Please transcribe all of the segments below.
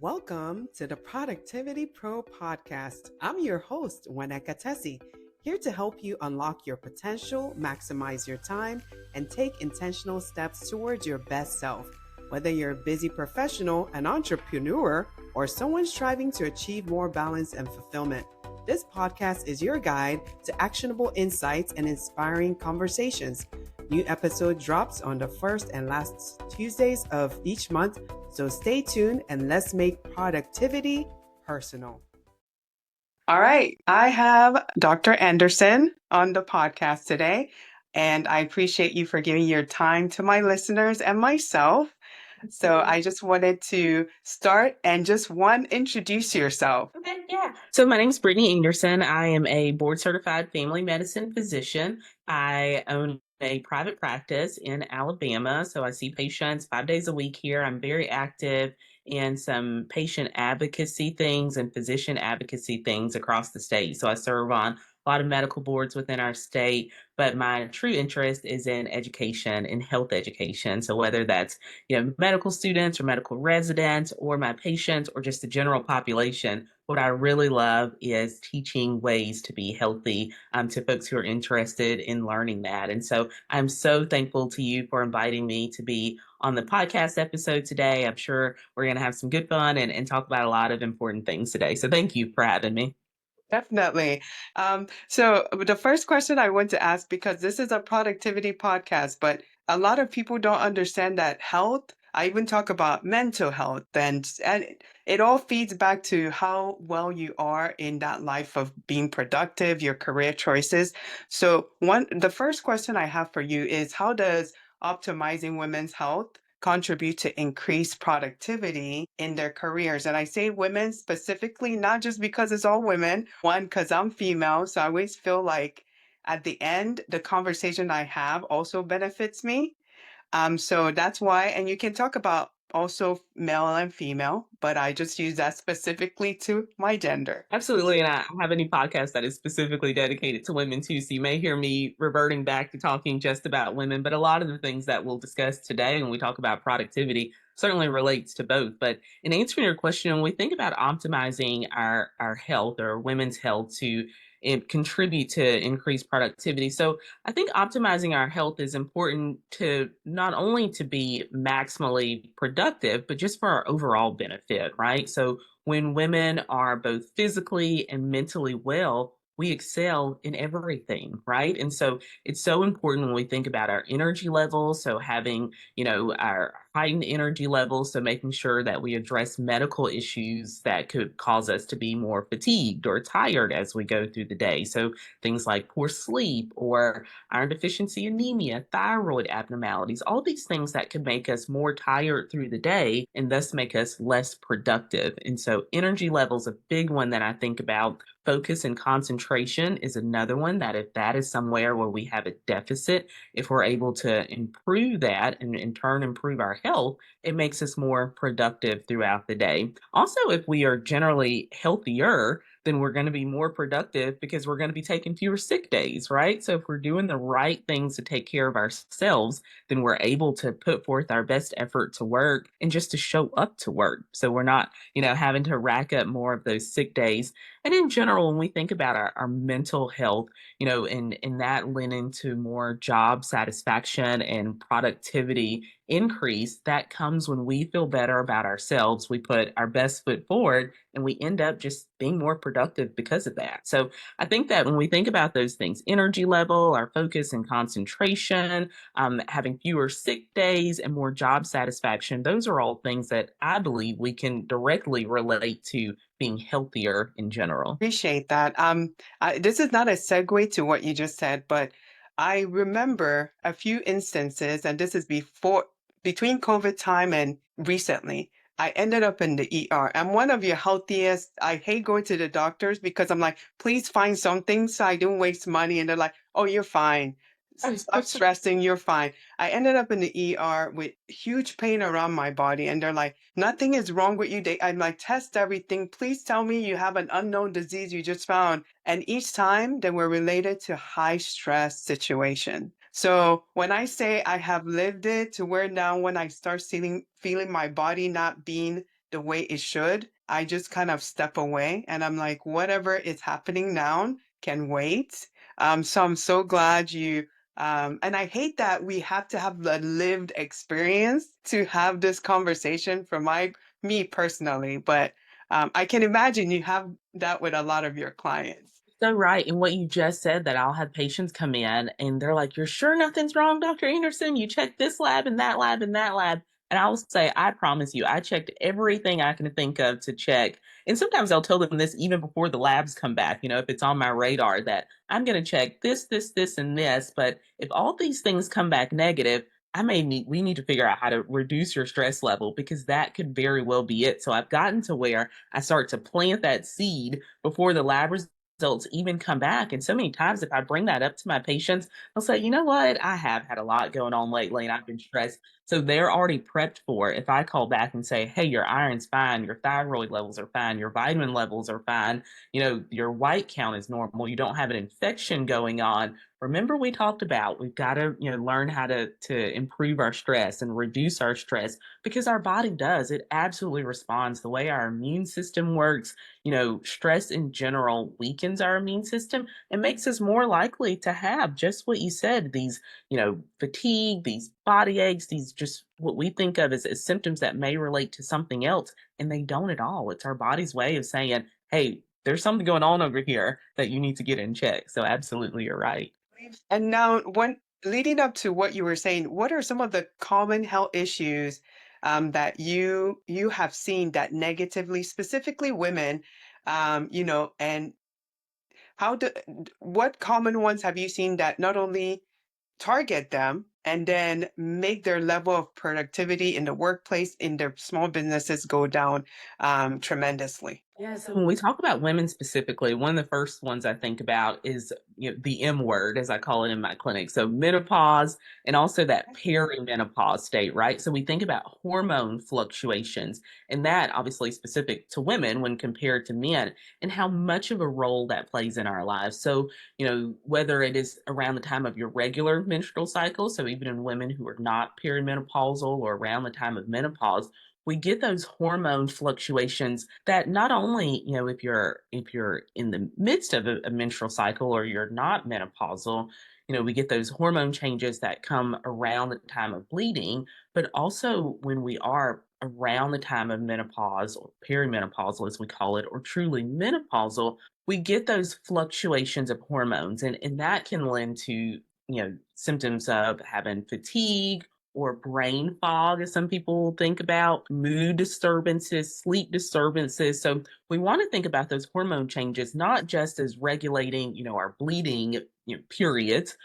Welcome to the Productivity Pro podcast. I'm your host, Waneka Tessie, here to help you unlock your potential, maximize your time, and take intentional steps towards your best self. Whether you're a busy professional, an entrepreneur, or someone striving to achieve more balance and fulfillment, this podcast is your guide to actionable insights and inspiring conversations. New episode drops on the first and last Tuesdays of each month, so stay tuned and let's make productivity personal. All right, I have Dr. Anderson on the podcast today, and I appreciate you for giving your time to my listeners and myself. So I just wanted to start and just introduce yourself. Okay, yeah. So my name is Brittney Anderson. I am a board certified family medicine physician. I own a private practice in Alabama. So I see patients 5 days a week here. I'm very active in some patient advocacy things and physician advocacy things across the state. So I serve on a lot of medical boards within our state, but my true interest is in education and health education. So whether that's medical students or medical residents or my patients or just the general population, what I really love is teaching ways to be healthy to folks who are interested in learning that. And so I'm so thankful to you for inviting me to be on the podcast episode today. I'm sure we're going to have some good fun and talk about a lot of important things today. So thank you for having me. Definitely. So the first question I want to ask, because this is a productivity podcast, but a lot of people don't understand that health. I even talk about mental health, and it all feeds back to how well you are in that life of being productive, your career choices. So the first question I have for you is, how does optimizing women's health contribute to increased productivity in their careers? And I say women specifically, not just because it's all women. One, because I'm female, so I always feel like at the end, the conversation I have also benefits me. So that's why, and you can talk about also male and female, but I just use that specifically to my gender. Absolutely. And I don't have any podcast that is specifically dedicated to women too. So you may hear me reverting back to talking just about women, but a lot of the things that we'll discuss today when we talk about productivity certainly relates to both. But in answering your question, when we think about optimizing our health or women's health to contribute to increased productivity. So I think optimizing our health is important to not only to be maximally productive, but just for our overall benefit, right? So when women are both physically and mentally well, we excel in everything, right? And so it's so important when we think about our energy levels. So having, our heightened energy levels. So making sure that we address medical issues that could cause us to be more fatigued or tired as we go through the day. So things like poor sleep or iron deficiency anemia, thyroid abnormalities, all these things that could make us more tired through the day and thus make us less productive. And so energy levels, a big one that I think about. Focus and concentration is another one that if that is somewhere where we have a deficit, if we're able to improve that and in turn improve our health, it makes us more productive throughout the day. Also, if we are generally healthier, then we're going to be more productive because we're going to be taking fewer sick days, right? So if we're doing the right things to take care of ourselves, then we're able to put forth our best effort to work and just to show up to work. So we're not, having to rack up more of those sick days. And in general, when we think about our mental health, and that lend into more job satisfaction and productivity increase, that comes when we feel better about ourselves. We put our best foot forward and we end up just being more productive because of that. So I think that when we think about those things, energy level, our focus and concentration, having fewer sick days and more job satisfaction, those are all things that I believe we can directly relate to being healthier in general. Appreciate that. This is not a segue to what you just said, but I remember a few instances, and this is between COVID time and recently. I ended up in the ER. I'm one of your healthiest. I hate going to the doctors because I'm like, please find something so I don't waste money. And they're like, oh, you're fine. Stop stressing, you're fine. I ended up in the ER with huge pain around my body, and they're like, nothing is wrong with you. I'm like, test everything. Please tell me you have an unknown disease you just found. And each time they were related to high stress situation. So when I say I have lived it to where now when I start feeling my body not being the way it should, I just kind of step away and I'm like, whatever is happening now can wait. So I'm so glad and I hate that we have to have the lived experience to have this conversation for me personally, but I can imagine you have that with a lot of your clients. So right. And what you just said, that I'll have patients come in and they're like, "You're sure nothing's wrong, Dr. Anderson? You checked this lab and that lab and that lab." And I will say, I promise you, I checked everything I can think of to check. And sometimes I'll tell them this even before the labs come back, if it's on my radar that I'm going to check this, and this. But if all these things come back negative, we need to figure out how to reduce your stress level, because that could very well be it. So I've gotten to where I start to plant that seed before the lab results even come back. And so many times, if I bring that up to my patients, they'll say, "You know what? I have had a lot going on lately and I've been stressed." So they're already prepped for it. If I call back and say, "Hey, your iron's fine, your thyroid levels are fine, your vitamin levels are fine, your white count is normal, you don't have an infection going on." Remember, we talked about we've got to, learn how to improve our stress and reduce our stress, because our body does. It absolutely responds. The way our immune system works, stress in general weakens our immune system and makes us more likely to have just what you said, these, fatigue, these body aches, these just what we think of as symptoms that may relate to something else, and they don't at all. It's our body's way of saying, "Hey, there's something going on over here that you need to get in check." So absolutely, you're right. And now, when leading up to what you were saying, what are some of the common health issues that you have seen that negatively, specifically women, and what common ones have you seen that not only target them and then make their level of productivity in the workplace, in their small businesses go down tremendously? Yeah, so when we talk about women specifically, one of the first ones I think about is, the M word, as I call it in my clinic. So menopause and also that perimenopause state, right? So we think about hormone fluctuations, and that obviously specific to women when compared to men, and how much of a role that plays in our lives. So, whether it is around the time of your regular menstrual cycle, so even in women who are not perimenopausal, or around the time of menopause, we get those hormone fluctuations that not only, if you're in the midst of a menstrual cycle or you're not menopausal, we get those hormone changes that come around the time of bleeding, but also when we are around the time of menopause, or perimenopausal as we call it, or truly menopausal, we get those fluctuations of hormones, and that can lend to, symptoms of having fatigue or brain fog, as some people think about, mood disturbances, sleep disturbances. So we want to think about those hormone changes not just as regulating, our bleeding, periods,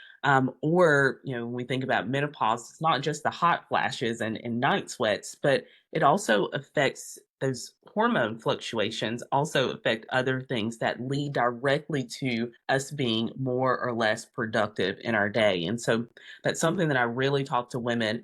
or, when we think about menopause, it's not just the hot flashes and night sweats, but it also affects those hormone fluctuations, also affect other things that lead directly to us being more or less productive in our day. And so that's something that I really talk to women,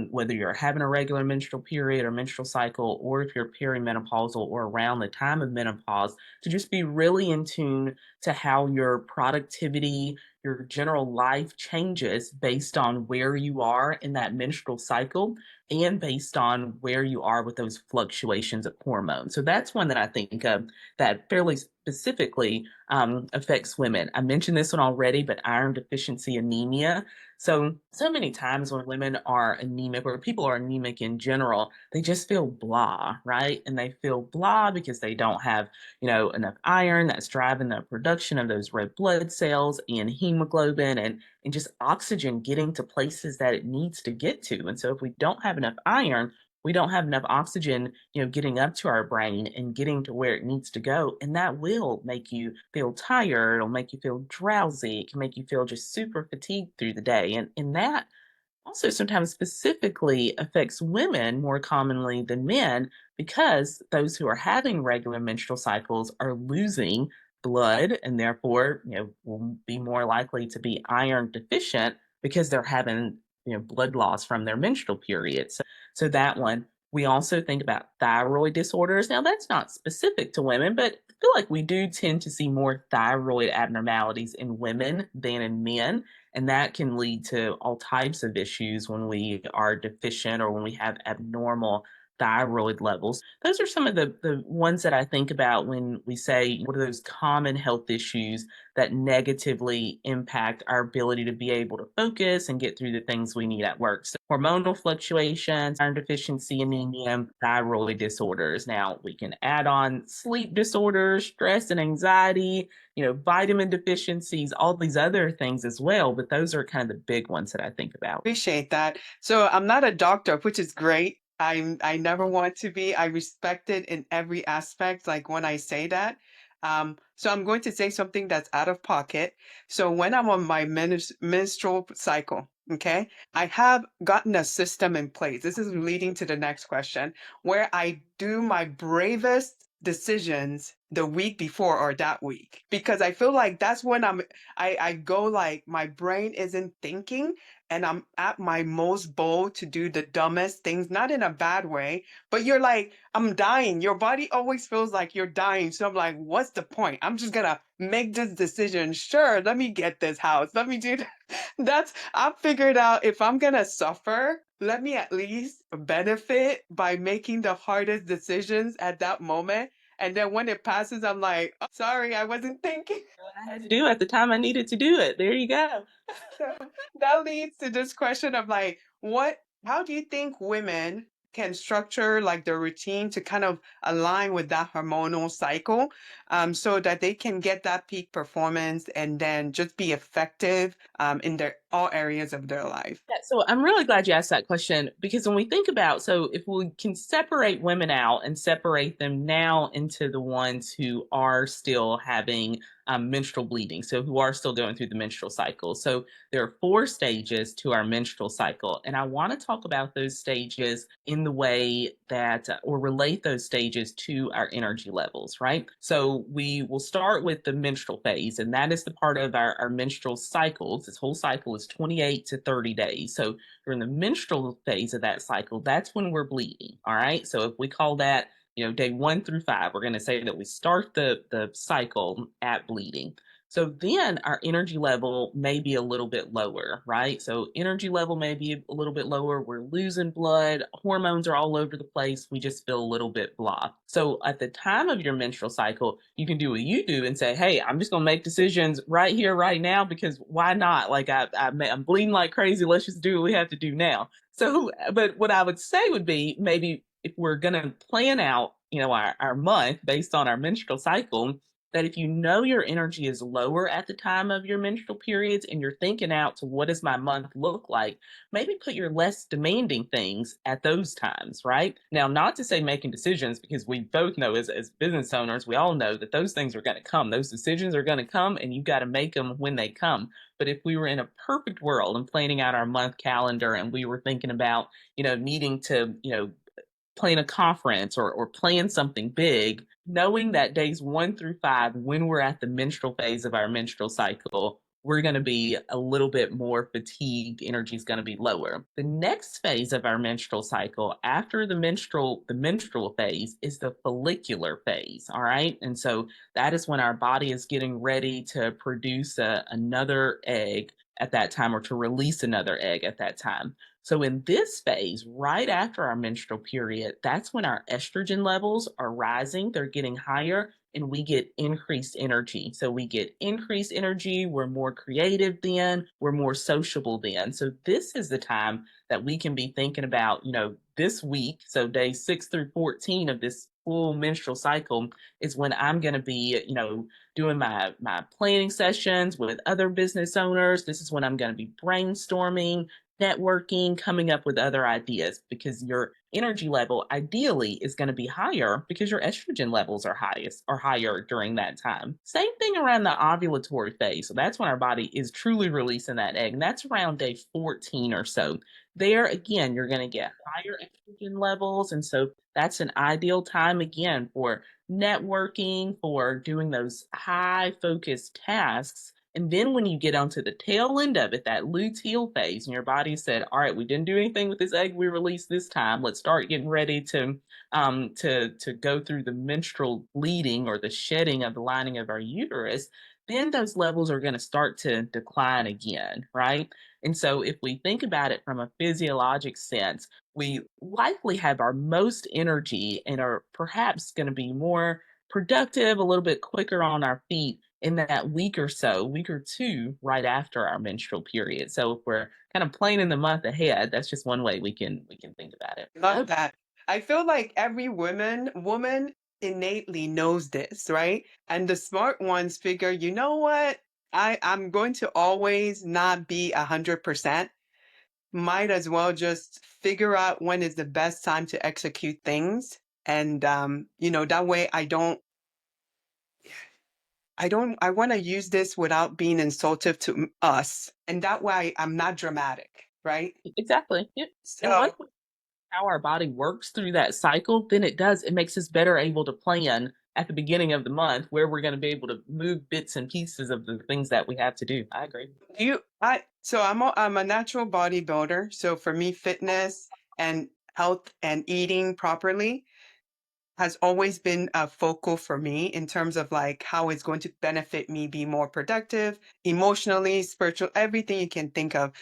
whether you're having a regular menstrual period or menstrual cycle, or if you're perimenopausal or around the time of menopause, to just be really in tune to how your productivity, your general life changes based on where you are in that menstrual cycle, and based on where you are with those fluctuations of hormones. So that's one that I think of that fairly specifically affects women. I mentioned this one already, but iron deficiency anemia. So many times when women are anemic, or people are anemic in general, they just feel blah, right? And they feel blah because they don't have, enough iron that's driving the production of those red blood cells and hemoglobin, and just oxygen getting to places that it needs to get to. And so if we don't have enough iron, we don't have enough oxygen, getting up to our brain and getting to where it needs to go. And that will make you feel tired. It'll make you feel drowsy. It can make you feel just super fatigued through the day. And that also sometimes specifically affects women more commonly than men, because those who are having regular menstrual cycles are losing blood, and therefore, will be more likely to be iron deficient because they're having, blood loss from their menstrual period. So that one. We also think about thyroid disorders. Now, that's not specific to women, but I feel like we do tend to see more thyroid abnormalities in women than in men. And that can lead to all types of issues when we are deficient, or when we have abnormal thyroid levels. Those are some of the ones that I think about when we say, what are those common health issues that negatively impact our ability to be able to focus and get through the things we need at work. So hormonal fluctuations, iron deficiency, anemia, thyroid disorders. Now we can add on sleep disorders, stress and anxiety, vitamin deficiencies, all these other things as well. But those are kind of the big ones that I think about. Appreciate that. So I'm not a doctor, which is great. I never want to be. I respect it in every aspect, like when I say that. So I'm going to say something that's out of pocket. So when I'm on my menstrual cycle, okay, I have gotten a system in place. This is leading to the next question, where I do my bravest decisions the week before or that week, because I feel like that's when I go like my brain isn't thinking and I'm at my most bold to do the dumbest things, not in a bad way, but you're like, I'm dying. Your body always feels like you're dying. So I'm like, what's the point? I'm just gonna make this decision. Sure, let me get this house. Let me do that. I've figured out if I'm gonna suffer, let me at least benefit by making the hardest decisions at that moment. And then when it passes, I'm like, oh, sorry, I wasn't thinking. I had to do at the time I needed to do it. There you go. So that leads to this question of like, how do you think women can structure like their routine to kind of align with that hormonal cycle, so that they can get that peak performance and then just be effective, in their all areas of their life? Yeah, so I'm really glad you asked that question because when we think about, so if we can separate women out and separate them now into the ones who are still having menstrual bleeding, so who are still going through the menstrual cycle. So there are 4 stages to our menstrual cycle. And I want to talk about those stages in the way that, or relate those stages to our energy levels, right? So we will start with the menstrual phase, and that is the part of our menstrual cycles. This whole cycle is 28 to 30 days. So during the menstrual phase of that cycle, that's when we're bleeding. All right. So if we call that, day 1 through 5, we're going to say that we start the cycle at bleeding. So then our energy level may be a little bit lower, right? So energy level may be a little bit lower. We're losing blood. Hormones are all over the place. We just feel a little bit blah. So at the time of your menstrual cycle, you can do what you do and say, hey, I'm just going to make decisions right here, right now, because why not? Like I'm bleeding like crazy. Let's just do what we have to do now. So, but what I would say would be maybe if we're going to plan out, our month based on our menstrual cycle, that if you know your energy is lower at the time of your menstrual periods and you're thinking out to what does my month look like, maybe put your less demanding things at those times, right? Now, not to say making decisions, because we both know as business owners, we all know that those things are going to come. Those decisions are going to come and you got to make them when they come. But if we were in a perfect world and planning out our month calendar and we were thinking about, needing to, plan a conference or plan something big, knowing that days 1 through 5, when we're at the menstrual phase of our menstrual cycle, we're going to be a little bit more fatigued. Energy is going to be lower. The next phase of our menstrual cycle after the menstrual phase is the follicular phase. All right. And so that is when our body is getting ready to produce another egg at that time, or to release another egg at that time. So in this phase, right after our menstrual period, that's when our estrogen levels are rising. They're getting higher and we get increased energy. So we get increased energy. We're more creative then. We're more sociable then. So this is the time that we can be thinking about, this week. So day 6 through 14 of this full menstrual cycle is when I'm going to be, doing my planning sessions with other business owners. This is when I'm going to be brainstorming, networking, coming up with other ideas, because your energy level ideally is going to be higher because your estrogen levels are higher during that time. Same thing around the ovulatory phase. So that's when our body is truly releasing that egg. And that's around day 14 or so. There again, you're going to get higher estrogen levels. And so that's an ideal time again for networking, for doing those high focused tasks. And then when you get onto the tail end of it, that luteal phase, and your body said, all right, we didn't do anything with this egg we released this time. Let's start getting ready to go through the menstrual bleeding or the shedding of the lining of our uterus. Then those levels are going to start to decline again, right? And so, if we think about it from a physiologic sense, we likely have our most energy and are perhaps going to be more productive, a little bit quicker on our feet in that week or so, week or two right after our menstrual period. So if we're kind of planning the month ahead, that's just one way we can think about it. Love that. I feel like every woman innately knows this, right? And the smart ones figure, you know what? I'm going to always not be 100%. Might as well just figure out when is the best time to execute things. And that way I want to use this without being insultive to us. And that way I'm not dramatic, right? Exactly. Yep. And once So how our body works through that cycle, then it makes us better able to plan at the beginning of the month where we're going to be able to move bits and pieces of the things that we have to do. I agree. I'm a natural bodybuilder. So for me, fitness and health and eating properly has always been a focal for me in terms of like how it's going to benefit me be more productive, emotionally, spiritual, everything you can think of.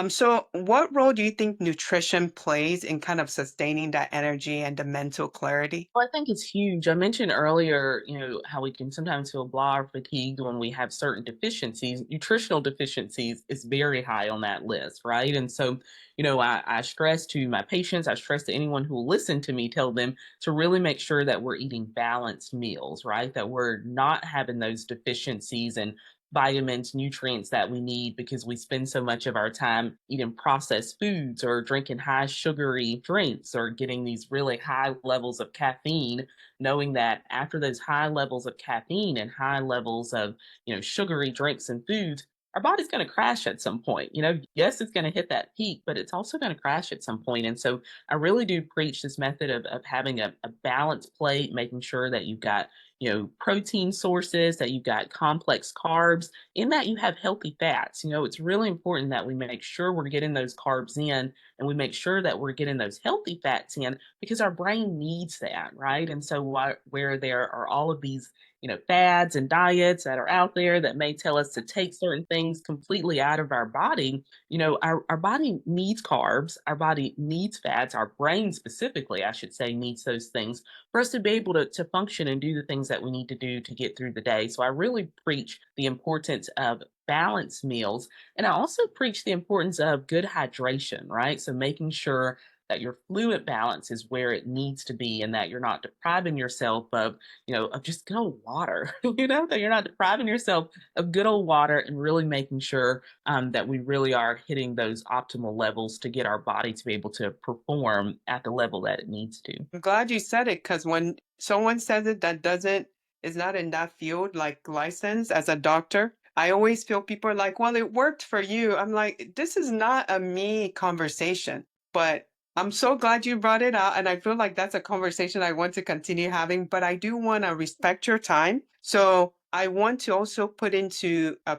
So what role do you think nutrition plays in kind of sustaining that energy and the mental clarity? Well, I think it's huge. I mentioned earlier, how we can sometimes feel blah or fatigued when we have certain deficiencies. Nutritional deficiencies is very high on that list, right? And so, I stress to my patients, I stress to anyone who will listen to me, tell them to really make sure that we're eating balanced meals, right? That we're not having those deficiencies and vitamins, nutrients that we need because we spend so much of our time eating processed foods or drinking high sugary drinks or getting these really high levels of caffeine, knowing that after those high levels of caffeine and high levels of, sugary drinks and foods, our body's going to crash at some point. Yes, it's going to hit that peak, but it's also going to crash at some point. And so I really do preach this method of having a balanced plate, making sure that you've got protein sources, that you've got complex carbs, in that you have healthy fats. It's really important that we make sure we're getting those carbs in and we make sure that we're getting those healthy fats in because our brain needs that, right? And so where there are all of these fads and diets that are out there that may tell us to take certain things completely out of our body, our body needs carbs, our body needs fats, our brain specifically, I should say, needs those things for us to be able to function and do the things that we need to do to get through the day. So I really preach the importance of balanced meals. And I also preach the importance of good hydration, right? So making sure that your fluid balance is where it needs to be and that you're not depriving yourself of just good old water, that you're not depriving yourself of good old water and really making sure that we really are hitting those optimal levels to get our body to be able to perform at the level that it needs to. I'm glad you said it because when someone says it that doesn't is not in that field, like licensed as a doctor, I always feel people are like, well, it worked for you. I'm like, this is not a me conversation, but I'm so glad you brought it out. And I feel like that's a conversation I want to continue having, but I do want to respect your time. So I want to also put into a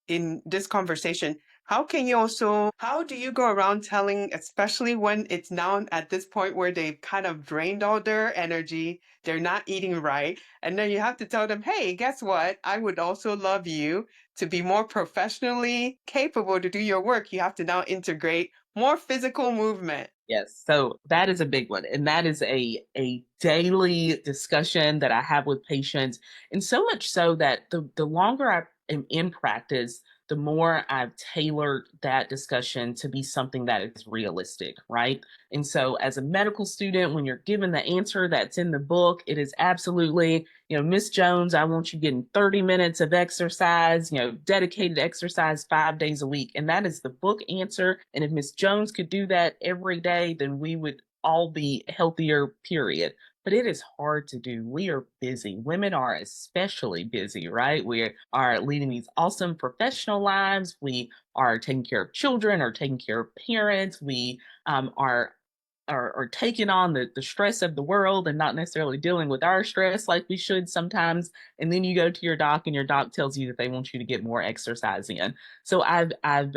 in this conversation, how do you go around telling, especially when it's now at this point where they've kind of drained all their energy, they're not eating right, and then you have to tell them, hey, guess what? I would also love you to be more professionally capable to do your work. You have to now integrate more physical movement. Yes, so that is a big one, and that is a daily discussion that I have with patients, and so much so that the longer I am in practice, the more I've tailored that discussion to be something that is realistic, right? And so, as a medical student, when you're given the answer that's in the book, it is absolutely, Miss Jones, I want you getting 30 minutes of exercise, dedicated exercise 5 days a week. And that is the book answer. And if Miss Jones could do that every day, then we would all be healthier, period. But it is hard to do. We are busy. Women are especially busy, right? We are leading these awesome professional lives. We are taking care of children or taking care of parents. We are taking on the stress of the world and not necessarily dealing with our stress like we should sometimes. And then you go to your doc and your doc tells you that they want you to get more exercise in. So I've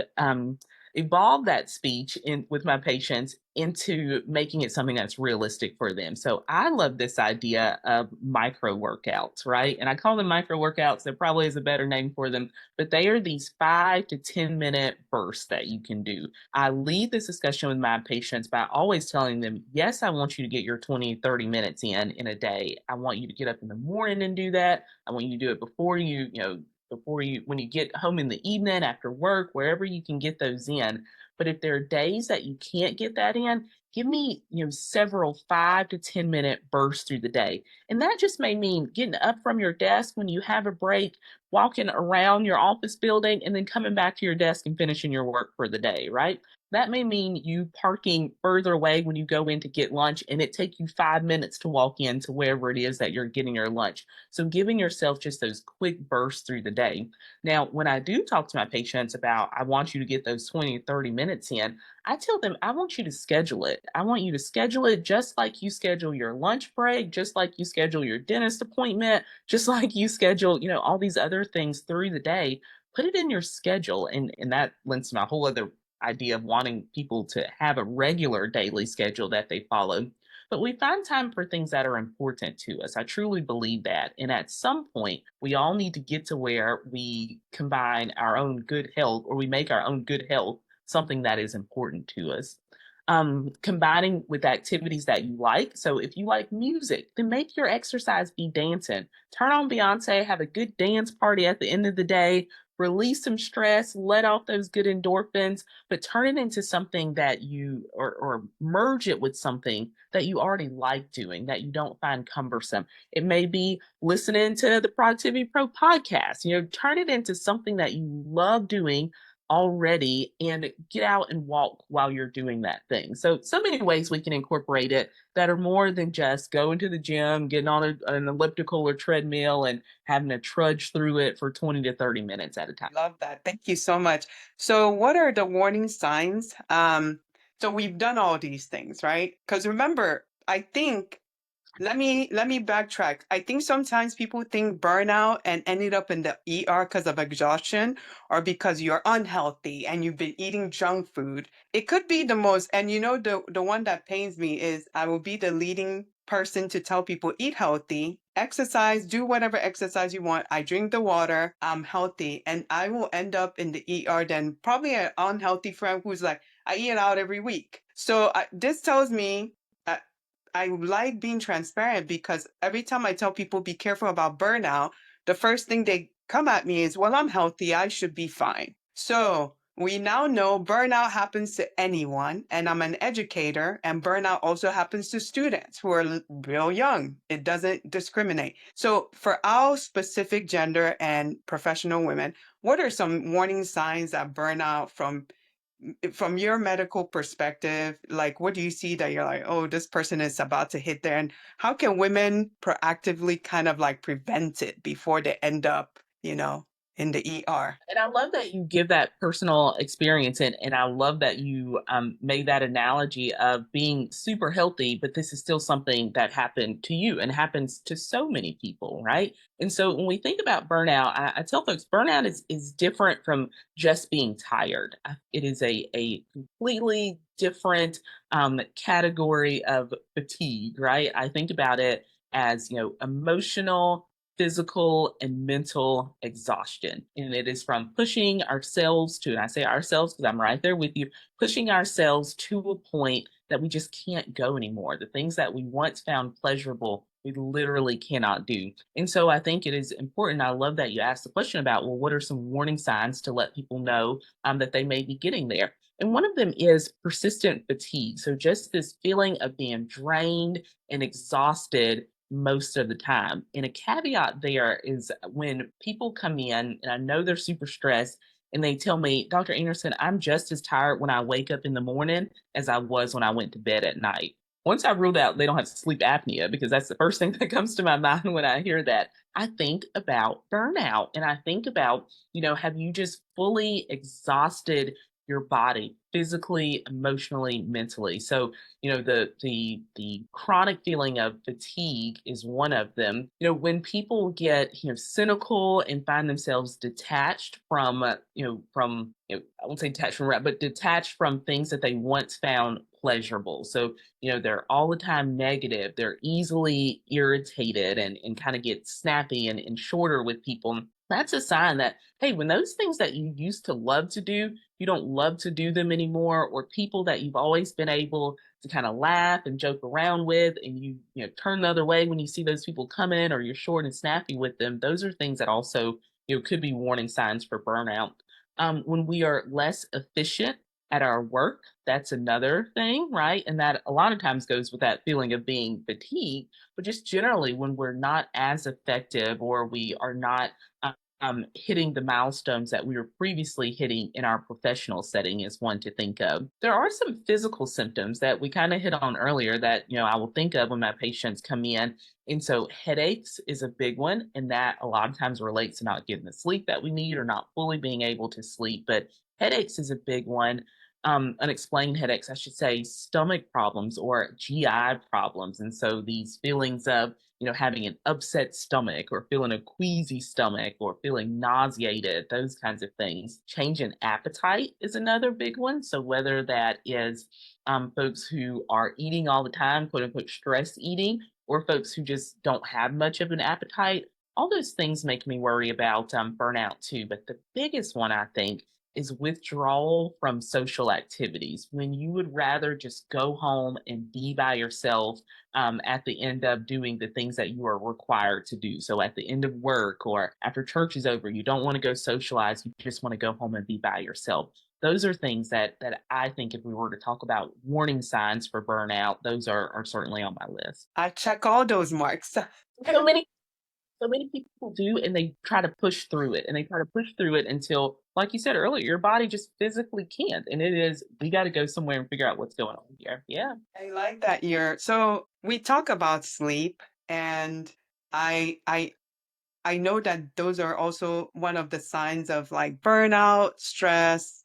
evolve that speech in with my patients into making it something that's realistic for them. So I love this idea of micro workouts, right? And I call them micro workouts. There probably is a better name for them, but they are these 5 to 10 minute bursts that you can do. I lead this discussion with my patients by always telling them, yes, I want you to get your 20, 30 minutes in a day. I want you to get up in the morning and do that. I want you to do it before you when you get home in the evening after work, wherever you can get those in. But if there are days that you can't get that in, give me, several 5 to 10 minute bursts through the day. And that just may mean getting up from your desk when you have a break, walking around your office building, and then coming back to your desk and finishing your work for the day, right? That may mean you parking further away when you go in to get lunch, and it take you 5 minutes to walk in to wherever it is that you're getting your lunch. So giving yourself just those quick bursts through the day. Now, when I do talk to my patients about, I want you to get those 20, 30 minutes in, I tell them, I want you to schedule it. I want you to schedule it just like you schedule your lunch break, just like you schedule your dentist appointment, just like you schedule, all these other things through the day. Put it in your schedule. And that lends to my whole other idea of wanting people to have a regular daily schedule that they follow. But we find time for things that are important to us. I truly believe that. And at some point, we all need to get to where we combine our own good health, or we make our own good health something that is important to us. Combining with activities that you like. So if you like music, then make your exercise be dancing. Turn on Beyonce, have a good dance party at the end of the day, release some stress, let off those good endorphins, but turn it into something that or merge it with something that you already like doing, that you don't find cumbersome. It may be listening to the Productivity Pro podcast, turn it into something that you love doing already, and get out and walk while you're doing that thing. So many ways we can incorporate it that are more than just going to the gym, getting on an elliptical or treadmill and having to trudge through it for 20 to 30 minutes at a time. Love that. Thank you so much. So, what are the warning signs? So we've done all these things, right? Because remember, I think let me backtrack. I think sometimes people think burnout and ended up in the ER because of exhaustion or because you're unhealthy and you've been eating junk food. It could be the most, and the one that pains me is I will be the leading person to tell people eat healthy, exercise, do whatever exercise you want. I drink the water, I'm healthy, and I will end up in the ER then probably an unhealthy friend who's like, I eat out every week. So this tells me I like being transparent because every time I tell people be careful about burnout, the first thing they come at me is, well, I'm healthy, I should be fine. So we now know burnout happens to anyone, and I'm an educator, and burnout also happens to students who are real young. It doesn't discriminate. So for our specific gender and professional women, what are some warning signs that burnout from your medical perspective, like what do you see that you're like, oh, this person is about to hit there? And how can women proactively kind of like prevent it before they end up, in the ER? And I love that you give that personal experience, and I love that you made that analogy of being super healthy, but this is still something that happened to you and happens to so many people, right? And so when we think about burnout, I tell folks burnout is different from just being tired. It is a completely different category of fatigue, right? I think about it as, emotional, physical, and mental exhaustion. And it is from pushing ourselves to, and I say ourselves because I'm right there with you, pushing ourselves to a point that we just can't go anymore. The things that we once found pleasurable, we literally cannot do. And so I think it is important. I love that you asked the question about, well, what are some warning signs to let people know that they may be getting there? And one of them is persistent fatigue. So just this feeling of being drained and exhausted most of the time. And a caveat there is when people come in and I know they're super stressed and they tell me, Dr. Anderson, I'm just as tired when I wake up in the morning as I was when I went to bed at night. Once I ruled out they don't have sleep apnea, because that's the first thing that comes to my mind when I hear that, I think about burnout and I think about, have you just fully exhausted your body physically, emotionally, mentally. So, the chronic feeling of fatigue is one of them. When people get, cynical and find themselves detached from, I won't say detached from rap, but detached from things that they once found pleasurable. So, they're all the time negative. They're easily irritated and kind of get snappy and shorter with people. That's a sign that, hey, when those things that you used to love to do, you don't love to do them anymore, or people that you've always been able to kind of laugh and joke around with, and you turn the other way when you see those people come in, or you're short and snappy with them. Those are things that also, could be warning signs for burnout. When we are less efficient at our work, that's another thing, right? And that a lot of times goes with that feeling of being fatigued, but just generally when we're not as effective, or we are not hitting the milestones that we were previously hitting in our professional setting, is one to think of. There are some physical symptoms that we kind of hit on earlier that, I will think of when my patients come in. And so headaches is a big one. And that a lot of times relates to not getting the sleep that we need, or not fully being able to sleep. But headaches is a big one. Unexplained headaches, I should say, stomach problems or GI problems. And so these feelings of, having an upset stomach, or feeling a queasy stomach, or feeling nauseated, those kinds of things. Change in appetite is another big one. So whether that is folks who are eating all the time, quote unquote, stress eating, or folks who just don't have much of an appetite, all those things make me worry about burnout too. But the biggest one, I think, is withdrawal from social activities. When you would rather just go home and be by yourself at the end of doing the things that you are required to do. So at the end of work, or after church is over, you don't want to go socialize. You just want to go home and be by yourself. Those are things that I think, if we were to talk about warning signs for burnout, those are certainly on my list. I check all those marks. So many so many people do, and they try to push through it, and they try to push through it until, like you said earlier, your body just physically can't. And it is, we got to go somewhere and figure out what's going on here. Yeah. I like that so we talk about sleep, and I I I know that those are also one of the signs of like burnout, stress.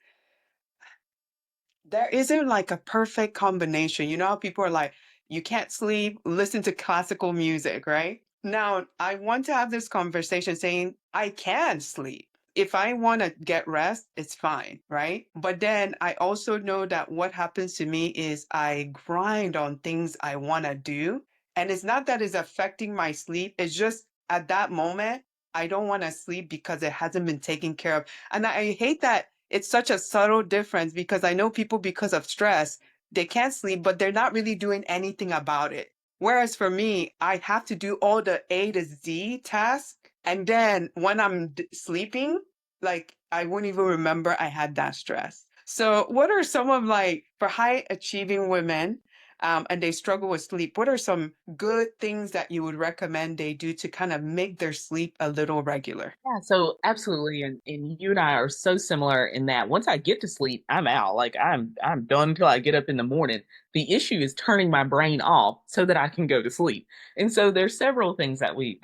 There isn't like a perfect combination. You know how people are like, you can't sleep, listen to classical music, right? Now, I want to have this conversation saying, I can sleep. If I want to get rest, it's fine, right? But then I also know that what happens to me is I grind on things I want to do. And it's not that it's affecting my sleep, it's just at that moment, I don't want to sleep because it hasn't been taken care of. And I hate that it's such a subtle difference, because I know people, because of stress, they can't sleep, but they're not really doing anything about it. Whereas for me, I have to do all the A to Z tasks. And then when I'm sleeping, like I wouldn't even remember I had that stress. So, what are some of, like, for high achieving women, and they struggle with sleep, what are some good things that you would recommend they do to kind of make their sleep a little regular? Yeah, so absolutely. And you and I are so similar in that once I get to sleep, I'm out. Like I'm done until I get up in the morning. The issue is turning my brain off so that I can go to sleep. And so there's several things that we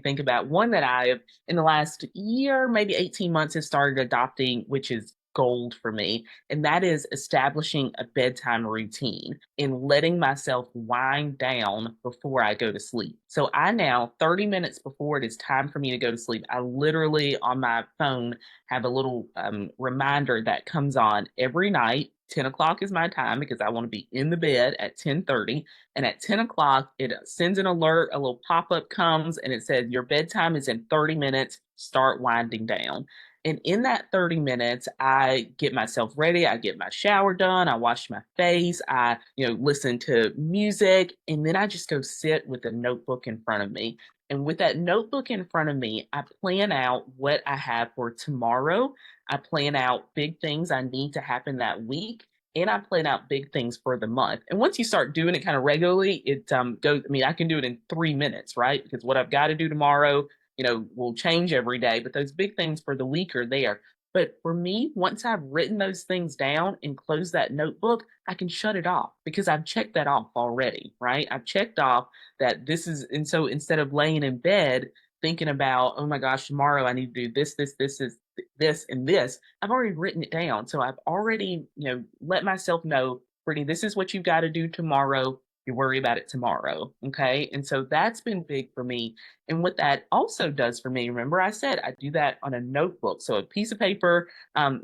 think about. One that I have, in the last year, maybe 18 months, have started adopting, which is gold for me, and that is establishing a bedtime routine and letting myself wind down before I go to sleep. So I now, 30 minutes before it is time for me to go to sleep, I literally on my phone have a little reminder that comes on every night. 10 o'clock is my time because I want to be in the bed at 10:30. And at 10 o'clock, it sends an alert, a little pop-up comes, and it says, your bedtime is in 30 minutes, start winding down. And in that 30 minutes, I get myself ready. I get my shower done. I wash my face. I, listen to music. And then I just go sit with a notebook in front of me. And with that notebook in front of me, I plan out what I have for tomorrow. I plan out big things I need to happen that week. And I plan out big things for the month. And once you start doing it kind of regularly, it goes, I mean, I can do it in 3 minutes, right? Because what I've got to do tomorrow, will change every day, but those big things for the week are there. But for me, once I've written those things down and closed that notebook, I can shut it off because I've checked that off already, right? I've checked off that this is, and so instead of laying in bed thinking about, oh my gosh, tomorrow I need to do this, and this. I've already written it down. So I've already, let myself know, Brittany, this is what you've got to do tomorrow. You worry about it tomorrow. Okay. And so that's been big for me. And what that also does for me, remember I said I do that on a notebook. So a piece of paper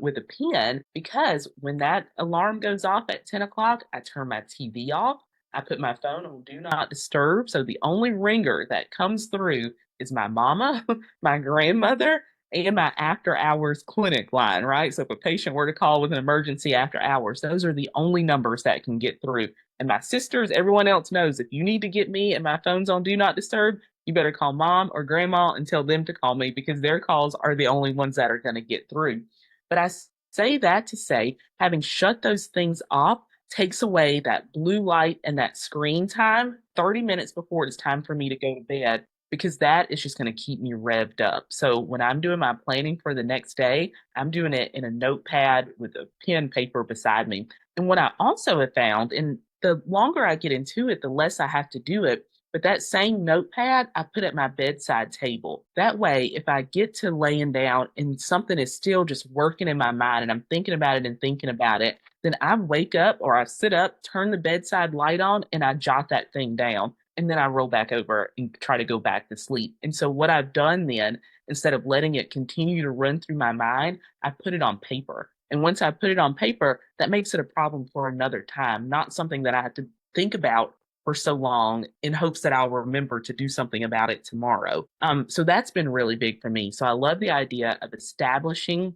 with a pen, because when that alarm goes off at 10 o'clock, I turn my TV off. I put my phone on do not disturb. So the only ringer that comes through is my mama, my grandmother, and my after hours clinic line, right? So if a patient were to call with an emergency after hours, those are the only numbers that can get through. And my sisters, everyone else knows if you need to get me and my phone's on do not disturb, you better call mom or grandma and tell them to call me because their calls are the only ones that are going to get through. But say that to say, having shut those things off takes away that blue light and that screen time 30 minutes before it's time for me to go to bed, because that is just going to keep me revved up. So when I'm doing my planning for the next day, I'm doing it in a notepad with a pen paper beside me. And what I also have found, and the longer I get into it, the less I have to do it. But that same notepad, I put at my bedside table. That way, if I get to laying down and something is still just working in my mind and I'm thinking about it and thinking about it, then I wake up or I sit up, turn the bedside light on, and I jot that thing down. And then I roll back over and try to go back to sleep. And so, what I've done then, instead of letting it continue to run through my mind, I put it on paper. And once I put it on paper, that makes it a problem for another time, not something that I have to think about for so long in hopes that I'll remember to do something about it tomorrow. So that's been really big for me. So I love the idea of establishing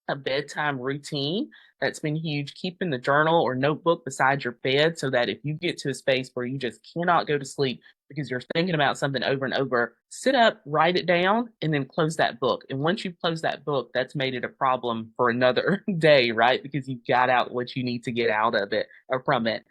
a bedtime routine. That's been huge. Keeping the journal or notebook beside your bed so that if you get to a space where you just cannot go to sleep because you're thinking about something over and over, sit up, write it down, and then close that book. And once you close that book, that's made it a problem for another day, right? Because you've got out what you need to get out of it or from it.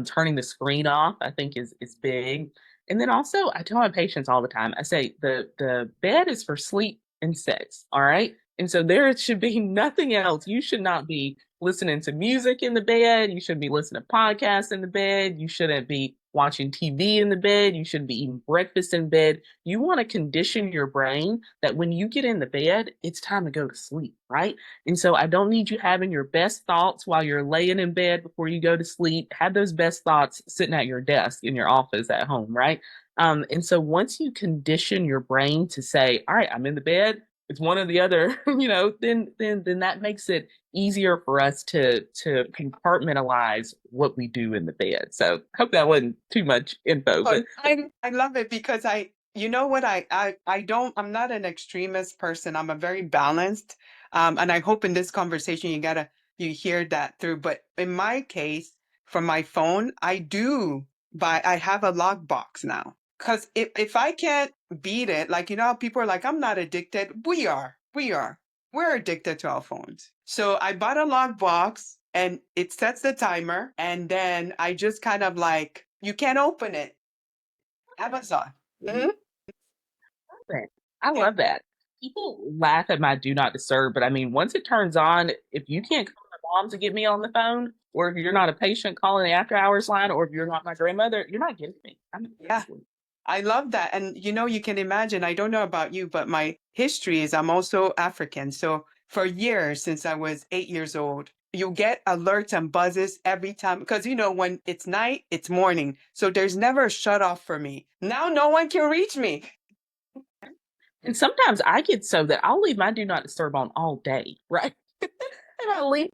Turning the screen off, I think is big. And then also, I tell my patients all the time, I say the bed is for sleep and sex, all right? And so there should be nothing else. You should not be listening to music in the bed. You shouldn't be listening to podcasts in the bed. You shouldn't be watching TV in the bed. You shouldn't be eating breakfast in bed. You want to condition your brain that when you get in the bed, it's time to go to sleep, right? And so I don't need you having your best thoughts while you're laying in bed before you go to sleep. Have those best thoughts sitting at your desk in your office at home, right? And so once you condition your brain to say, all right, I'm in the bed, it's one or the other, then that makes it easier for us to compartmentalize what we do in the bed. So hope that wasn't too much info, Oh, but I love it because you know what, I'm not an extremist person. I'm a very balanced. And I hope in this conversation you hear that through. But in my case, from my phone, I have a lock box now. Because if I can't beat it, like, how people are like, I'm not addicted. We are. We're addicted to our phones. So I bought a lock box and it sets the timer. And then I just kind of like, you can't open it. Amazon. Hmm. that. I Yeah. love that. People laugh at my do not disturb, but I mean, once it turns on, if you can't call my mom to get me on the phone, or if you're not a patient calling the after hours line, or if you're not my grandmother, you're not getting me. I'm Yeah. asleep. I love that. And you can imagine, I don't know about you, but my history is I'm also African. So for years, since I was 8 years old, you get alerts and buzzes every time because when it's night, it's morning. So there's never a shut off for me. Now no one can reach me. And sometimes I get so that I'll leave my do not disturb on all day, right? And I'll leave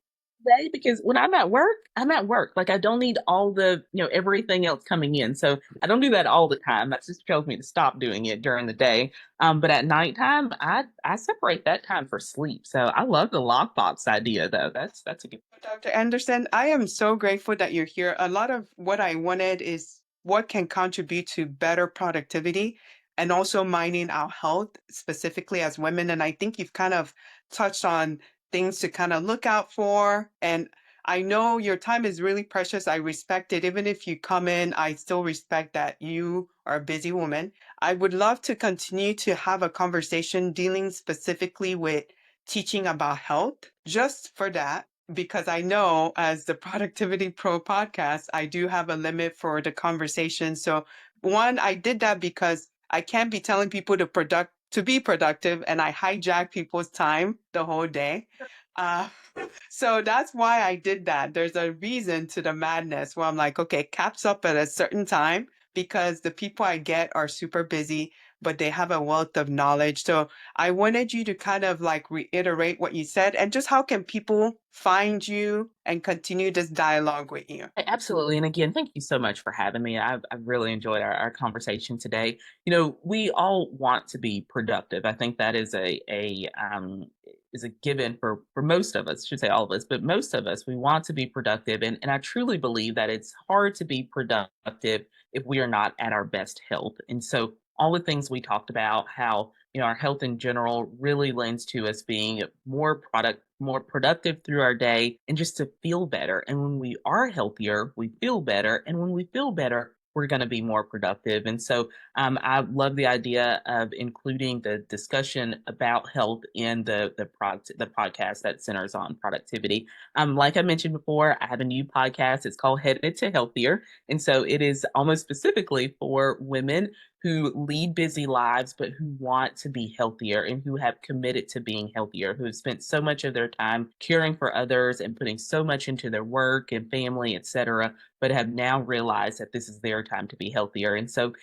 day because when I'm at work, I'm at work. Like I don't need all the, everything else coming in. So I don't do that all the time. That just tells me to stop doing it during the day. But at nighttime, I separate that time for sleep. So I love the lockbox idea though. That's a good. Dr. Anderson, I am so grateful that you're here. A lot of what I wanted is what can contribute to better productivity and also minding our health, specifically as women. And I think you've kind of touched on things to kind of look out for. And I know your time is really precious. I respect it. Even if you come in, I still respect that you are a busy woman. I would love to continue to have a conversation dealing specifically with teaching about health, just for that because I know as the Productivity Pro podcast, I do have a limit for the conversation. So one, I did that because I can't be telling people to to be productive, and I hijack people's time the whole day. Uh, so that's why I did that. There's a reason to the madness where I'm like, okay, caps up at a certain time because the people I get are super busy, but they have a wealth of knowledge. So I wanted you to kind of like reiterate what you said and just how can people find you and continue this dialogue with you? Absolutely. And again, thank you so much for having me. I've really enjoyed our conversation today. You know, we all want to be productive. I think that is a given for most of us, I should say all of us, but most of us, we want to be productive. And I truly believe that it's hard to be productive if we are not at our best health. And so all the things we talked about, how our health in general really lends to us being more productive through our day and just to feel better. And when we are healthier, we feel better. And when we feel better, we're going to be more productive. And so I love the idea of including the discussion about health in the podcast that centers on productivity. Like I mentioned before, I have a new podcast. It's called Headed to Healthier. And so it is almost specifically for women who lead busy lives, but who want to be healthier and who have committed to being healthier, who have spent so much of their time caring for others and putting so much into their work and family, etc., but have now realized that this is their time to be healthier. And so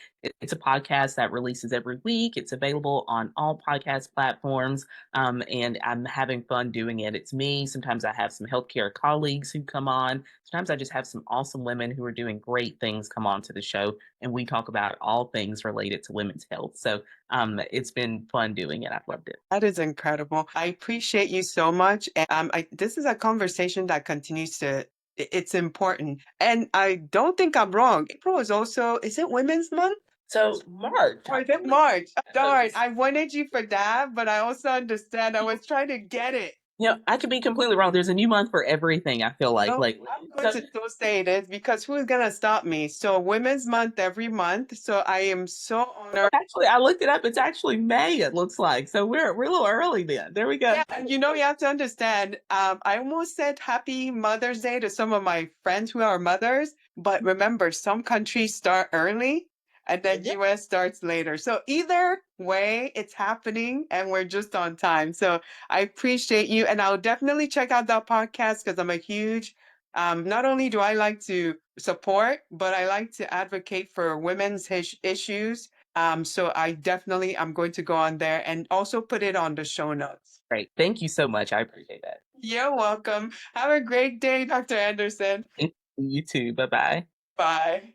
it's a podcast that releases every week. It's available on all podcast platforms. And I'm having fun doing it. It's me. Sometimes I have some healthcare colleagues who come on. Sometimes I just have some awesome women who are doing great things come on to the show. And we talk about all things related to women's health. So it's been fun doing it. I've loved it. That is incredible. I appreciate you so much. And this is a conversation that continues to, it's important. And I don't think I'm wrong. April is also, is it Women's Month? So March. Or is it March? Darn, I wanted you for that, but I also understand I was trying to get it. I could be completely wrong. There's a new month for everything, I feel like. No, I'm going to still say it is because who's gonna stop me? So Women's Month every month. So I am so honored. Actually, I looked it up. It's actually May, it looks like. So we're a little early then. There we go. Yeah, and you have to understand, I almost said Happy Mother's Day to some of my friends who are mothers, but remember, some countries start early and then US starts later. So either way, it's happening and we're just on time. So I appreciate you. And I'll definitely check out that podcast because I'm a huge, not only do I like to support, but I like to advocate for women's issues. So I'm going to go on there and also put it on the show notes. Great. Thank you so much. I appreciate that. You're welcome. Have a great day, Dr. Anderson. You too. Bye-bye. Bye.